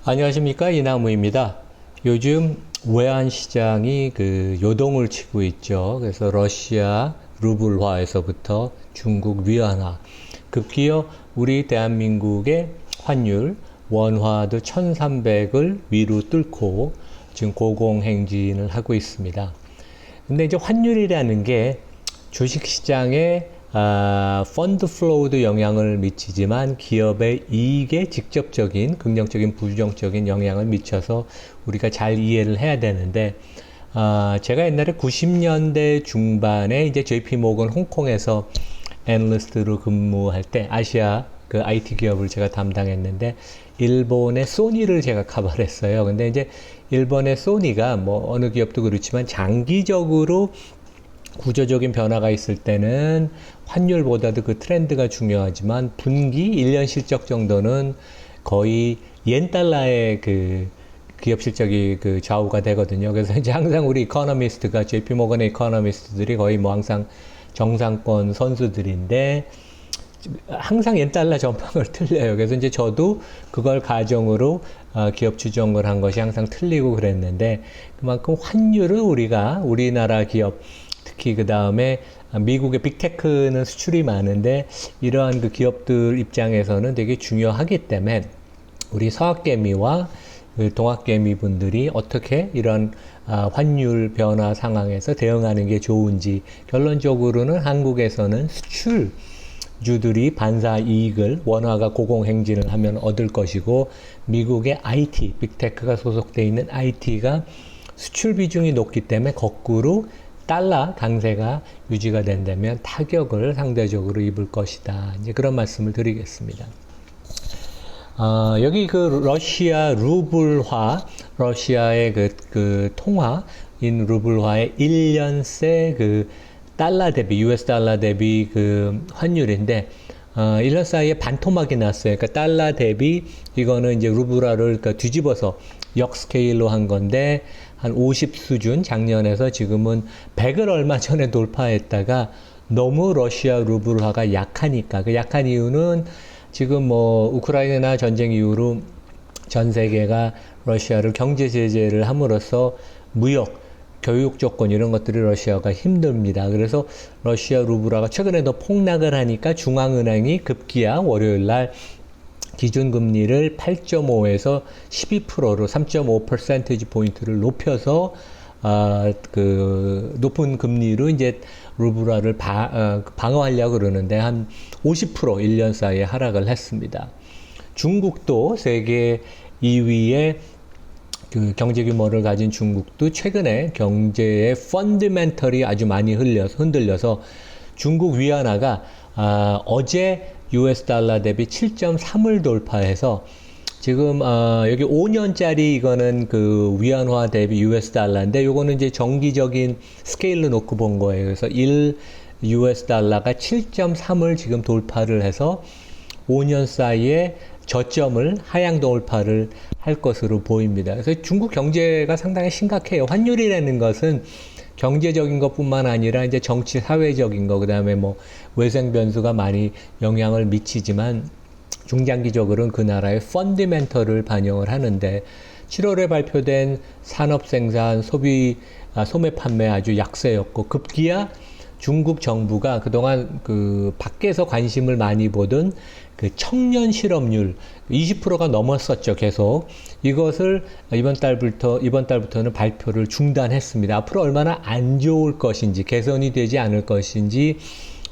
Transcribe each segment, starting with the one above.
안녕하십니까, 이나무입니다. 요즘 외환시장이 요동을 치고 있죠. 그래서 러시아 루블화에서부터 중국 위안화, 급기어 우리 대한민국의 환율 원화도 1300을 위로 뚫고 지금 고공행진을 하고 있습니다. 근데 이제 환율이라는 게 주식시장에 펀드 플로우도 영향을 미치지만 기업의 이익에 직접적인 긍정적인 부정적인 영향을 미쳐서 우리가 잘 이해를 해야 되는데, 제가 옛날에 90년대 중반에 이제 JP모건 홍콩에서 애널리스트로 근무할 때 아시아 IT 기업을 제가 담당했는데, 일본의 소니를 제가 커버를 했어요. 근데 이제 일본의 소니가 뭐 어느 기업도 그렇지만 장기적으로 구조적인 변화가 있을 때는 환율보다도 그 트렌드가 중요하지만 분기 1년 실적 정도는 거의 옌 달러의 기업 실적이 좌우가 되거든요. 그래서 이제 항상 우리 이코노미스트가 JP모건의 이코노미스트들이 거의 뭐 항상 정상권 선수들인데 항상 옌 달러 전망을 틀려요. 그래서 이제 저도 그걸 가정으로 기업 추정을 한 것이 항상 틀리고 그랬는데, 그만큼 환율을 우리나라 기업, 특히 그 다음에 미국의 빅테크는 수출이 많은데 이러한 그 기업들 입장에서는 되게 중요하기 때문에 우리 서학개미와 동학개미 분들이 어떻게 이런 환율 변화 상황에서 대응하는 게 좋은지, 결론적으로는 한국에서는 수출주들이 반사 이익을 원화가 고공행진을 하면 얻을 것이고, 미국의 IT, 빅테크가 소속되어 있는 IT가 수출 비중이 높기 때문에 거꾸로 달러 강세가 유지가 된다면 타격을 상대적으로 입을 것이다. 이제 그런 말씀을 드리겠습니다. 여기 러시아 루블화, 러시아의 통화인 루블화의 1년새 달러 대비, US 달러 대비 환율인데, 1년 사이에 반토막이 났어요. 그러니까 달러 대비, 이거는 이제 루블화를 뒤집어서 역스케일로 한 건데, 한 50 수준, 작년에서 지금은 100을 얼마 전에 돌파했다가 너무 러시아 루블화가 약하니까, 그 약한 이유는 지금 뭐 우크라이나 전쟁 이후로 전 세계가 러시아를 경제 제재를 함으로써 무역, 교육 조건 이런 것들이 러시아가 힘듭니다. 그래서 러시아 루블화가 최근에도 폭락을 하니까 중앙은행이 급기야 월요일 날 기준금리를 8.5에서 12%로 3.5% 포인트를 높여서 높은 금리로 이제 루블화를 방어하려고 그러는데 한 50% 1년 사이에 하락을 했습니다. 중국도 세계 2위의 경제 규모를 가진 중국도 최근에 경제의 펀더멘털이 아주 많이 흔들려서 중국 위안화가 어제 US 달러 대비 7.3을 돌파해서 지금 여기 5년짜리 이거는 위안화 대비 US 달러인데, 요거는 이제 정기적인 스케일로 놓고 본 거예요. 그래서 1 US 달러가 7.3을 지금 돌파를 해서 5년 사이에 저점을 하향 돌파를 할 것으로 보입니다. 그래서 중국 경제가 상당히 심각해요. 환율이라는 것은 경제적인 것뿐만 아니라 이제 정치 사회적인 거, 그다음에 뭐 외생 변수가 많이 영향을 미치지만 중장기적으로는 그 나라의 펀더멘털을 반영을 하는데, 7월에 발표된 산업 생산, 소매 판매 아주 약세였고, 급기야 중국 정부가 그동안 밖에서 관심을 많이 보던 청년 실업률 20%가 넘었었죠, 계속. 이것을 이번 달부터는 발표를 중단했습니다. 앞으로 얼마나 안 좋을 것인지, 개선이 되지 않을 것인지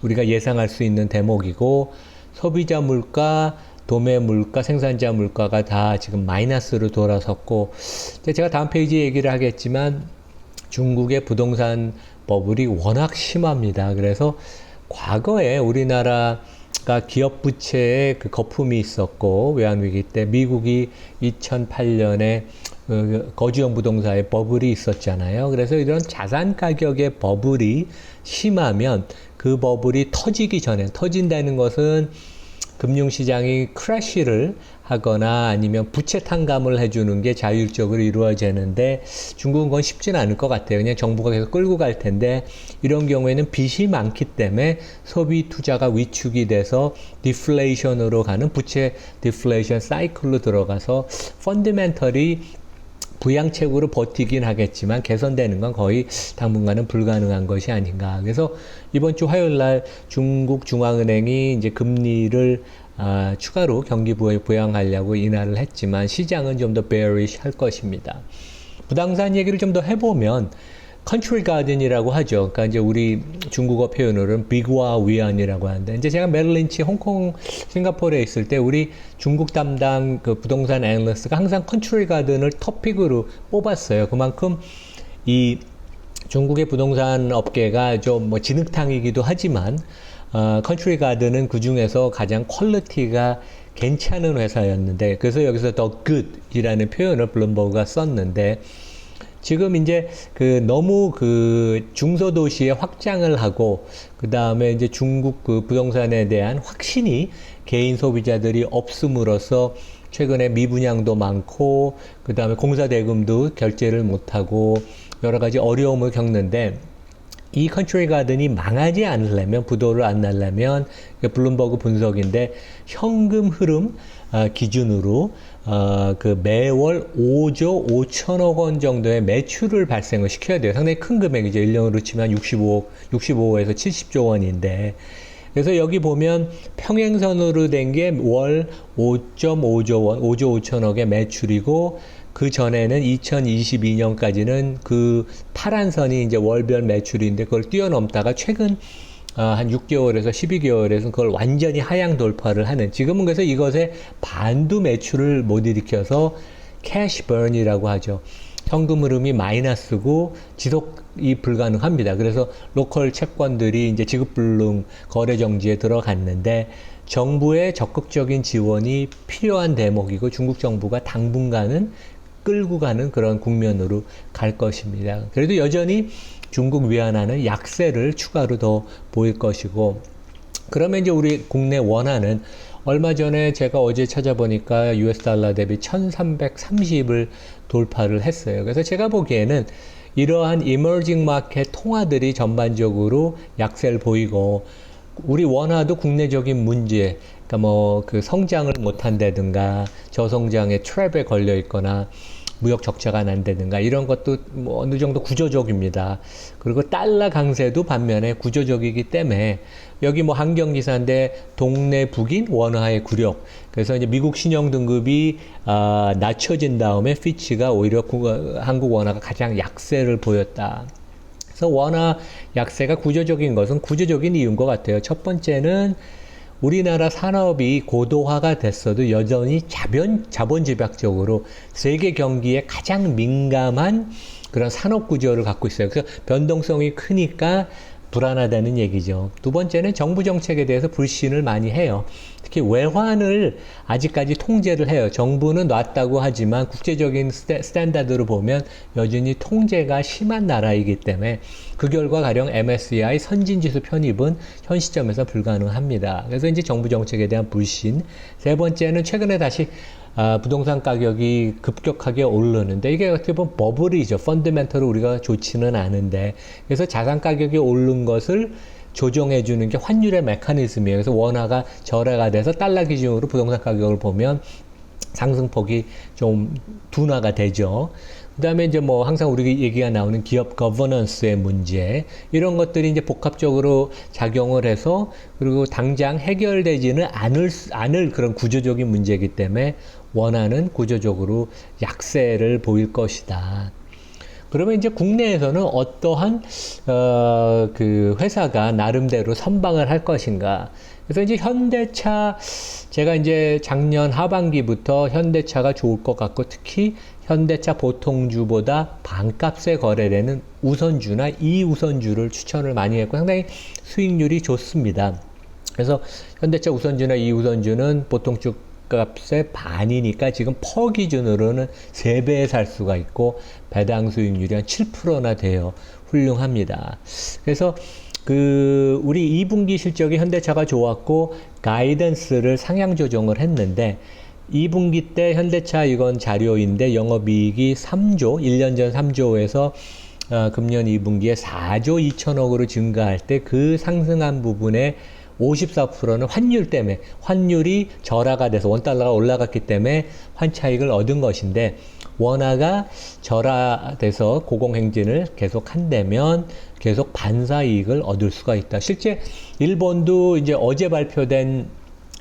우리가 예상할 수 있는 대목이고, 소비자 물가, 도매 물가, 생산자 물가가 다 지금 마이너스로 돌아섰고, 제가 다음 페이지 얘기를 하겠지만 중국의 부동산 버블이 워낙 심합니다. 그래서 과거에 우리나라가 기업 부채에 거품이 있었고, 외환위기 때 미국이 2008년에 거주형 부동산의 버블이 있었잖아요. 그래서 이런 자산 가격의 버블이 심하면 그 버블이 터지기 전에, 터진다는 것은 금융시장이 크래시를 하거나 아니면 부채 탕감을 해주는 게 자율적으로 이루어지는데 중국은 그건 쉽지는 않을 것 같아요. 그냥 정부가 계속 끌고 갈 텐데 이런 경우에는 빚이 많기 때문에 소비 투자가 위축이 돼서 디플레이션으로 가는 부채 디플레이션 사이클로 들어가서 펀더멘털이 부양책으로 버티긴 하겠지만 개선되는 건 거의 당분간은 불가능한 것이 아닌가. 그래서 이번 주 화요일 날 중국 중앙은행이 이제 금리를 추가로 경기 부양하려고 인하를 했지만 시장은 좀 더 bearish 할 것입니다. 부동산 얘기를 좀 더 해보면 컨트리 가든이라고 하죠. 그러니까 이제 우리 중국어 표현으로는 비과 위안이라고 하는데 이제 제가 메릴린치 홍콩 싱가포르에 있을 때 우리 중국 담당 그 부동산 애널리스트가 항상 컨트리 가든을 토픽으로 뽑았어요. 그만큼 이 중국의 부동산 업계가 좀 뭐 진흙탕이기도 하지만 컨트리 가든은 그 중에서 가장 퀄리티가 괜찮은 회사였는데 그래서 여기서 더 굿이라는 표현을 블룸버그가 썼는데 지금 이제 그 너무 그 중소도시에 확장을 하고 그 다음에 이제 중국 그 부동산에 대한 확신이 개인 소비자들이 없음으로써 최근에 미분양도 많고 그 다음에 공사 대금도 결제를 못하고 여러 가지 어려움을 겪는데 이 컨트리 가든이 망하지 않으려면 부도를 안 날려면 블룸버그 분석인데 현금 흐름 기준으로 그 매월 5조 5천억 원 정도의 매출을 발생을 시켜야 돼요. 상당히 큰 금액이죠. 1년으로 치면 65에서 70조 원인데 그래서 여기 보면 평행선으로 된 게 월 5.5조 원, 5조 5천억의 매출이고 그 전에는 2022년까지는 그 파란 선이 이제 월별 매출인데 그걸 뛰어넘다가 최근 한 6개월에서 12개월에서 그걸 완전히 하향 돌파를 하는 지금은 그래서 이것의 반도 매출을 못 일으켜서 캐시 번이라고 하죠. 현금 흐름이 마이너스고 지속이 불가능합니다. 그래서 로컬 채권들이 이제 지급불능 거래 정지에 들어갔는데 정부의 적극적인 지원이 필요한 대목이고 중국 정부가 당분간은 끌고 가는 그런 국면으로 갈 것입니다. 그래도 여전히 중국 위안화는 약세를 추가로 더 보일 것이고 그러면 이제 우리 국내 원화는 얼마 전에 제가 어제 찾아보니까 US 달러 대비 1330을 돌파를 했어요. 그래서 제가 보기에는 이러한 이머징 마켓 통화들이 전반적으로 약세를 보이고 우리 원화도 국내적인 문제 그러니까 뭐 그 성장을 못한다든가 저성장의 트랩에 걸려 있거나 무역 적자가 난다든가 이런 것도 뭐 어느 정도 구조적입니다. 그리고 달러 강세도 반면에 구조적이기 때문에 여기 뭐 한경지사인데 동네 북인 원화의 굴욕. 그래서 이제 미국 신용 등급이 낮춰진 다음에 피치가 오히려 한국 원화가 가장 약세를 보였다. 그래서 원화 약세가 구조적인 것은 구조적인 이유인 것 같아요. 첫 번째는 우리나라 산업이 고도화가 됐어도 여전히 자본집약적으로 세계 경기에 가장 민감한 그런 산업 구조를 갖고 있어요. 그래서 변동성이 크니까 불안하다는 얘기죠. 두 번째는 정부 정책에 대해서 불신을 많이 해요. 특히 외환을 아직까지 통제를 해요. 정부는 놨다고 하지만 국제적인 스탠다드로 보면 여전히 통제가 심한 나라이기 때문에 그 결과 가령 MSCI 선진지수 편입은 현 시점에서 불가능합니다. 그래서 이제 정부 정책에 대한 불신. 세 번째는 최근에 다시 부동산 가격이 급격하게 오르는데 이게 어떻게 보면 버블이죠. 펀더멘털로 우리가 좋지는 않은데 그래서 자산 가격이 오른 것을 조정해 주는 게 환율의 메커니즘이에요. 그래서 원화가 절하가 돼서 달러 기준으로 부동산 가격을 보면 상승폭이 좀 둔화가 되죠. 그 다음에 이제 뭐 항상 우리 얘기가 나오는 기업 거버넌스의 문제 이런 것들이 이제 복합적으로 작용을 해서 그리고 당장 해결되지는 않을 그런 구조적인 문제이기 때문에 원화는 구조적으로 약세를 보일 것이다. 그러면 이제 국내에서는 어떠한 그 회사가 나름대로 선방을 할 것인가? 그래서 이제 현대차 제가 이제 작년 하반기부터 현대차가 좋을 것 같고 특히 현대차 보통주보다 반값에 거래되는 우선주나 이우선주를 추천을 많이 했고 상당히 수익률이 좋습니다. 그래서 현대차 우선주나 이우선주는 보통주 값의 반이니까 지금 퍼 기준으로는 3배에 살 수가 있고 배당 수익률이 한 7%나 돼요. 훌륭합니다. 그래서 그 우리 2분기 실적이 현대차가 좋았고 가이던스를 상향 조정을 했는데 2분기 때 현대차 이건 자료인데 영업이익이 3조, 1년 전 3조에서 금년 2분기에 4조 2천억으로 증가할 때 그 상승한 부분의 54%는 환율 때문에, 환율이 절하가 돼서 원달러가 올라갔기 때문에 환차익을 얻은 것인데, 원화가 절하돼서 고공행진을 계속 한다면 계속 반사이익을 얻을 수가 있다. 실제 일본도 이제 어제 발표된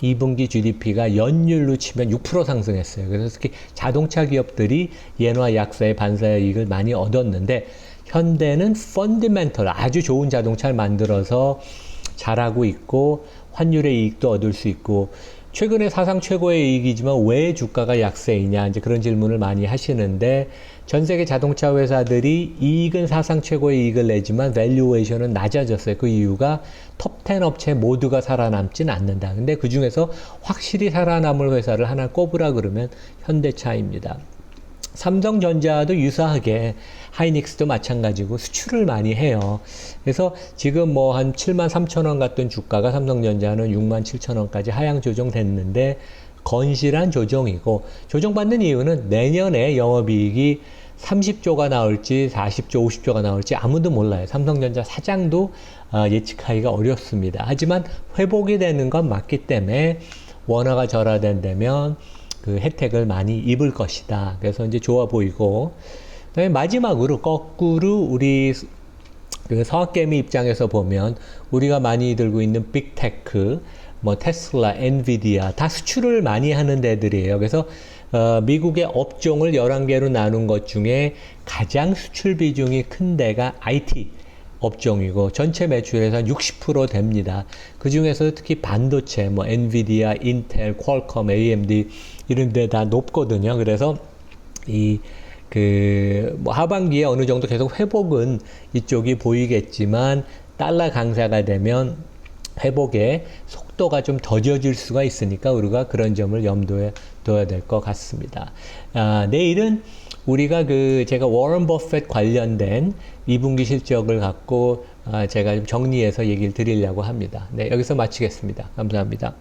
2분기 GDP가 연율로 치면 6% 상승했어요. 그래서 특히 자동차 기업들이 엔화 약세의 반사이익을 많이 얻었는데, 현대는 펀더멘털 아주 좋은 자동차를 만들어서 잘하고 있고 환율의 이익도 얻을 수 있고, 최근에 사상 최고의 이익이지만 왜 주가가 약세이냐, 이제 그런 질문을 많이 하시는데, 전 세계 자동차 회사들이 이익은 사상 최고의 이익을 내지만 밸류에이션은 낮아졌어요. 그 이유가 톱 10 업체 모두가 살아남진 않는다. 근데 그 중에서 확실히 살아남을 회사를 하나 꼽으라 그러면 현대차입니다. 삼성전자도 유사하게, 하이닉스도 마찬가지고 수출을 많이 해요. 그래서 지금 뭐 한 7만 3천 원 갔던 주가가 삼성전자는 6만 7천 원까지 하향 조정됐는데 건실한 조정이고, 조정받는 이유는 내년에 영업이익이 30조가 나올지 40조, 50조가 나올지 아무도 몰라요. 삼성전자 사장도 예측하기가 어렵습니다. 하지만 회복이 되는 건 맞기 때문에 원화가 절하된다면 그 혜택을 많이 입을 것이다. 그래서 이제 좋아 보이고, 그다음에 마지막으로 거꾸로 우리 그 서학개미 입장에서 보면 우리가 많이 들고 있는 빅테크, 뭐 테슬라, 엔비디아 다 수출을 많이 하는 데들이에요. 그래서 미국의 업종을 11개로 나눈 것 중에 가장 수출 비중이 큰 데가 IT 업종이고 전체 매출에서 한 60% 됩니다. 그 중에서 특히 반도체, 뭐 엔비디아, 인텔, 퀄컴, AMD 이런 데 다 높거든요. 그래서 뭐 하반기에 어느 정도 계속 회복은 이쪽이 보이겠지만 달러 강세가 되면 회복의 속도가 좀 더뎌질 수가 있으니까 우리가 그런 점을 염두에 둬야 될 것 같습니다. 내일은 우리가 제가 워런 버핏 관련된 2분기 실적을 갖고 제가 좀 정리해서 얘기를 드리려고 합니다. 네, 여기서 마치겠습니다. 감사합니다.